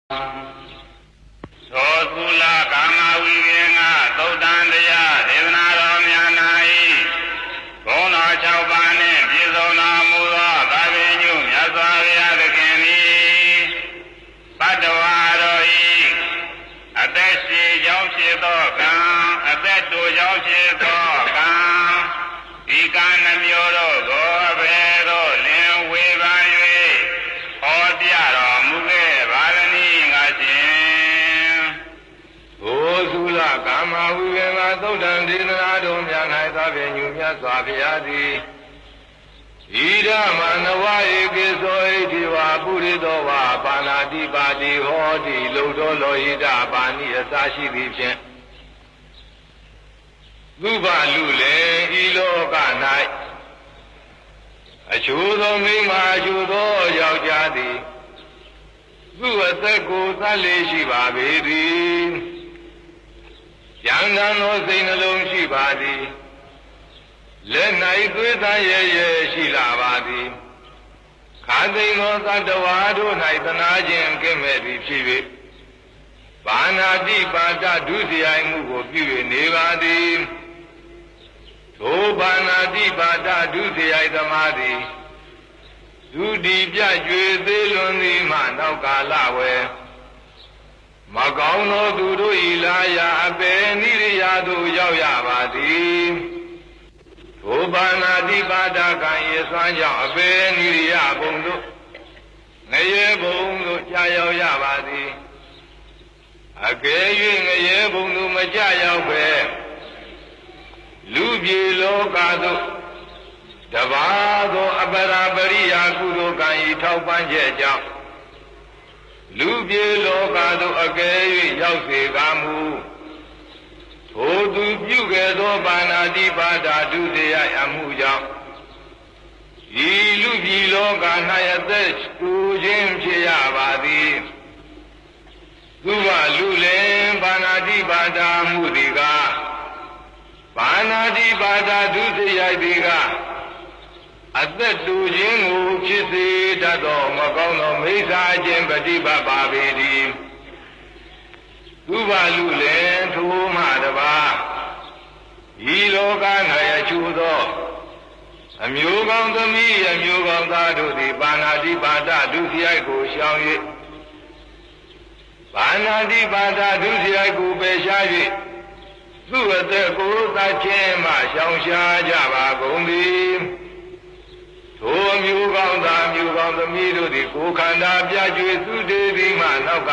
သောကုလကာမဝိကေငါသုတ်တံတရားဒေသနာတော်များ၌ဘုန်းတော်6ပါးနှင့်ပြည့်စုံတော်မူသောသာဝေညုမြတ်စွာဘုရားသခင်သည်ပတ္တဝါတော်၏အသက်ရှိကြောင်းဖြစ်သောကံအသက်တူကြောင်းဖြစ်သောကံဒီကံနှမျိုးတို့ကိုအဘယ်သို့လင်ဝေဖန်၍ဟောပြတော်မူခဲ့ပါသနည်းငါရှင်ဘိုသုလကာမဝိကေငါသုတ်တံဒေသနာတော်များ၌သာပင်ညူမြတ်စွာဘုရားသည်ဣဒမနဝဧကေသောဣတိဝါပုရိသောဝါပါဏာတိပါတိဟောတိလုံတော်လောဟိတပါဏိအစရှိသည်ဖြင့်သုဘလူလည်းဤလောက၌အချို့သောမိန်းမအချို့သောယောက်ျားသည်သူအသက်ကိုသတ်လေရှိပါပေသည်ဉာဏ်တန်သောစိတ်နှလုံးရှိပါသည်လက်၌သွေးသားရဲရဲရှိလာပါသည်ခါသိသောသတ္တဝါတို့၌သနာခြင်းကင်းမဲ့သည်ဖြစ်၍ဘာနာတိပါဒဒုစရိုက်မှုကိုပြု၍နေပါသည်ထိုဘာနာတိပါဒဒုစရိုက်သမားသည်ဒုတိပြကျွေသေးလွန်သည်မှနောက်ကာလဝယ်မကောင်းသောသူတို့ဤလာရာအပေနိရိယာသို့ရောက်ရပါသည်ထိုဘာနာတိပါဒကံရေစွမ်းကြောင့်အပေနိရိယာဘုံတို့ငရေဘုံတို့ကြာရောက်ရပါသည်အကယ်၍ငရေဘုံတို့မကြာရောက်ပဲလူပြေလောကသို့တပါးသောအပရာပရိယာကုသိုလ်ကံဤထောက်ပံ့ချက်ကြောင့်လူပြေလောကသို့အကယ်၍ရောက်စေကားမူထိုသူပြုခဲ့သောပါဏာတိပါဒဒုစရိုက်အမှုကြောင့်ဤလူပြေလောက၌အသက်တူခြင်းဖြစ်ရပါသည်သူကလူလင်ပါဏာတိပါဒမှုသည်ကပါဏာတိပါဒဒုစရိုက်သည်ကအသက်တူခြင်းကိုဖြစ်စေတတ်သောမကောင်းသောမိစ္ဆာခြင်းပฏิပတ်ပါပေသည်သူဘလူလည်းထိုမှတပါဤလောက၌အချို့သောအမျိုးကောင်းသမီးအမျိုးကောင်းသားတို့သည်ပါဏာတိပါဒဒုစရိုက်ကိုရှောင်၍ပါဏာတိပါဒဒုစရိုက်ကိုပယ်ရှား၍သူ့အသက်ကိုသတ်ခြင်းမှရှောင်ရှားကြပါကုန်သည်ထိုအမျိုးကောင်းသားအမျိုးကောင်းသမီးတို့သည်ကိုယ်ခန္ဓာပြကျွေစုတည်ပြီးမှနောက်က